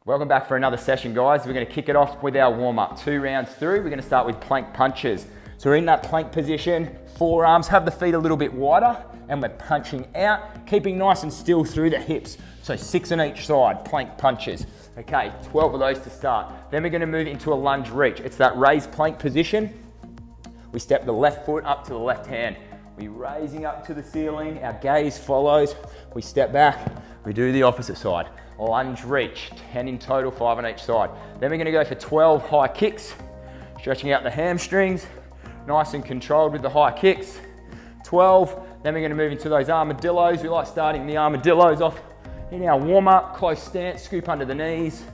Welcome back for another session, guys. We're going to kick it off with our warm-up. 2 rounds through, we're going to start with plank punches. So we're in that plank position, forearms, have the feet a little bit wider, and we're punching out, keeping nice and still through the hips. So 6 on each side, plank punches. Okay, 12 of those to start. Then we're going to move into a lunge reach. It's that raised plank position. We step the left foot up to the left hand. We're raising up to the ceiling, our gaze follows. We step back, we do the opposite side. Lunge reach, 10 in total, 5 on each side. Then we're going to go for 12 high kicks, stretching out the hamstrings, nice and controlled with the high kicks. 12, then we're going to move into those armadillos. We like starting the armadillos off in our warm-up, close stance, scoop under the knees,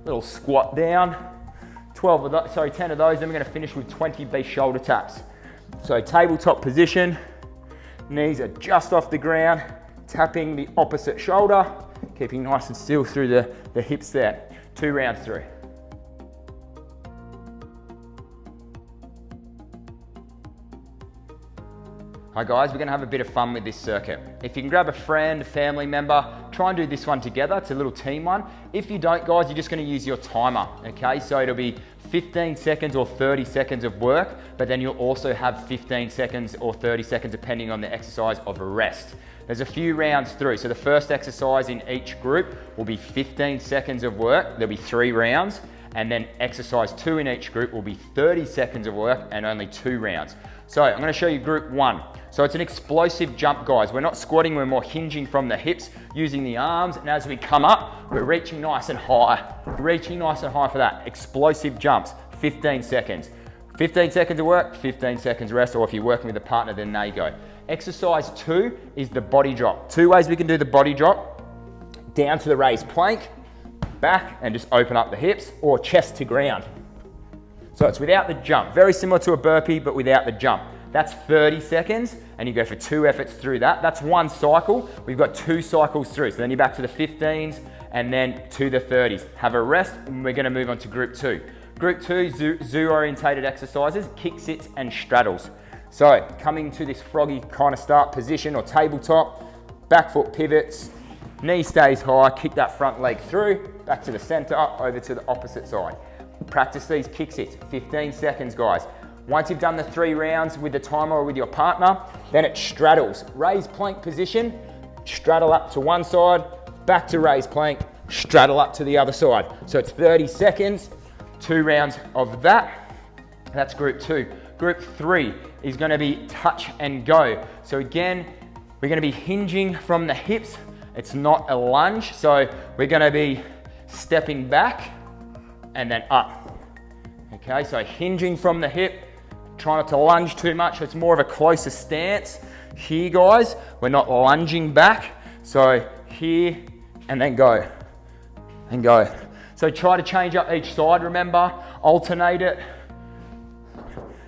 little squat down. 10 of those, then we're going to finish with 20 beast shoulder taps. So tabletop position, knees are just off the ground, tapping the opposite shoulder, keeping nice and still through the hips there. 2 rounds through. Hi guys, we're going to have a bit of fun with this circuit. If you can grab a friend, a family member, try and do this one together. It's a little team one. If you don't, guys, you're just going to use your timer, okay? So it'll be 15 seconds or 30 seconds of work, but then you'll also have 15 seconds or 30 seconds depending on the exercise of a rest. There's a few rounds through. So the first exercise in each group will be 15 seconds of work. There'll be 3 rounds. And then exercise 2 in each group will be 30 seconds of work and only 2 rounds. So I'm going to show you group 1. So it's an explosive jump, guys. We're not squatting, we're more hinging from the hips, using the arms. And as we come up, we're reaching nice and high. Reaching nice and high for that. Explosive jumps, 15 seconds. 15 seconds of work, 15 seconds rest, or if you're working with a partner, then there you go. Exercise 2 is the body drop. 2 ways we can do the body drop. Down to the raised plank, back and just open up the hips, or chest to ground. So it's without the jump. Very similar to a burpee, but without the jump. That's 30 seconds, and you go for 2 efforts through that. That's 1 cycle. We've got 2 cycles through. So then you're back to the 15s, and then to the 30s. Have a rest, and we're gonna move on to group 2. Group 2, zoo-orientated exercises, kick sits and straddles. So coming to this froggy kind of start position or tabletop, back foot pivots, knee stays high, kick that front leg through, back to the center, over to the opposite side. Practice these kick sits, 15 seconds, guys. Once you've done the 3 rounds with the timer or with your partner, then it straddles. Raised plank position, straddle up to one side, back to raised plank, straddle up to the other side. So it's 30 seconds, 2 rounds of that. That's group 2. Group 3 is going to be touch and go. So again, we're going to be hinging from the hips. It's not a lunge, so we're going to be stepping back and then up. Okay, so hinging from the hip, try not to lunge too much. It's more of a closer stance. Here, guys, we're not lunging back. So here and then go and go. So try to change up each side, remember, alternate it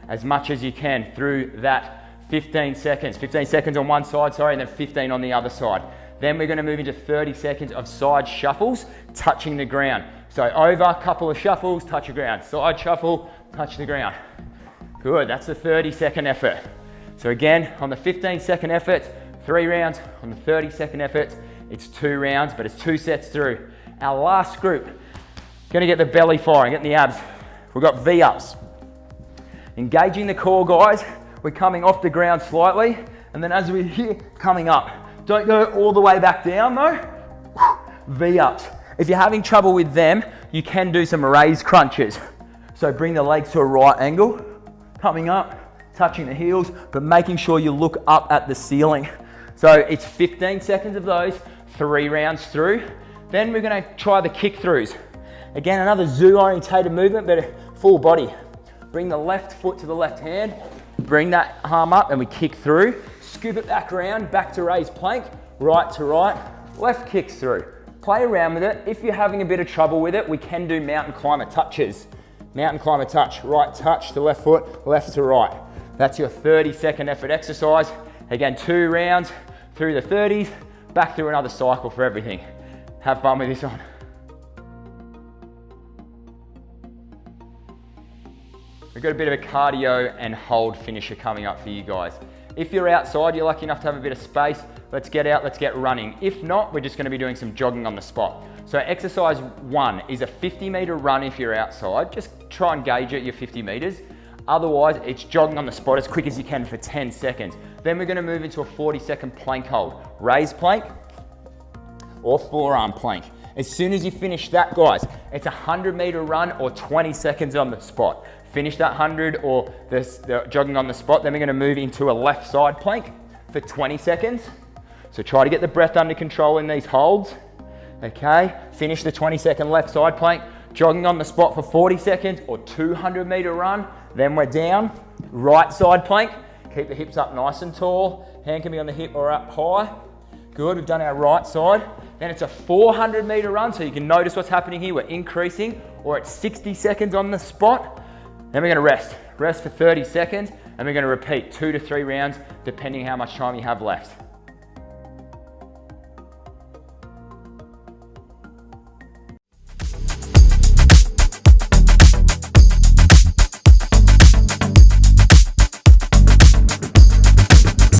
as much as you can through that 15 seconds. 15 seconds on one side, and then 15 on the other side. Then we're going to move into 30 seconds of side shuffles, touching the ground. So over, a couple of shuffles, touch the ground. Side shuffle, touch the ground. Good, that's the 30-second effort. So again, on the 15-second effort, 3 rounds. On the 30-second effort, it's 2 rounds, but it's 2 sets through. Our last group, gonna get the belly firing, getting the abs. We've got V-ups. Engaging the core, guys. We're coming off the ground slightly, and then as we're here, coming up. Don't go all the way back down though. V-ups. If you're having trouble with them, you can do some raised crunches. So bring the legs to a right angle, coming up, touching the heels, but making sure you look up at the ceiling. So it's 15 seconds of those, 3 rounds through. Then we're gonna try the kick throughs. Again, another zoo-orientated movement, but full body. Bring the left foot to the left hand, bring that arm up and we kick through. Scoop it back around, back to raised plank, right to right, left kicks through. Play around with it. If you're having a bit of trouble with it, we can do mountain climber touches. Mountain climber touch, right touch to left foot, left to right. That's your 30-second effort exercise. Again, 2 rounds through the 30s, back through another cycle for everything. Have fun with this one. We've got a bit of a cardio and hold finisher coming up for you guys. If you're outside, you're lucky enough to have a bit of space, let's get out, let's get running. If not, we're just gonna be doing some jogging on the spot. So exercise 1 is a 50-meter run if you're outside. Just try and gauge at your 50 meters. Otherwise, it's jogging on the spot as quick as you can for 10 seconds. Then we're gonna move into a 40-second plank hold. Raised plank or forearm plank. As soon as you finish that, guys, it's a 100-meter run or 20 seconds on the spot. Finish that 100 or the jogging on the spot, then we're gonna move into a left side plank for 20 seconds. So try to get the breath under control in these holds. Okay, finish the 20-second left side plank, jogging on the spot for 40 seconds or 200-meter run. Then we're down, right side plank. Keep the hips up nice and tall. Hand can be on the hip or up high. Good, we've done our right side. Then it's a 400-meter run, so you can notice what's happening here. We're increasing, or at 60 seconds on the spot. Then we're gonna rest. Rest for 30 seconds, and we're gonna repeat 2 to 3 rounds, depending how much time you have left.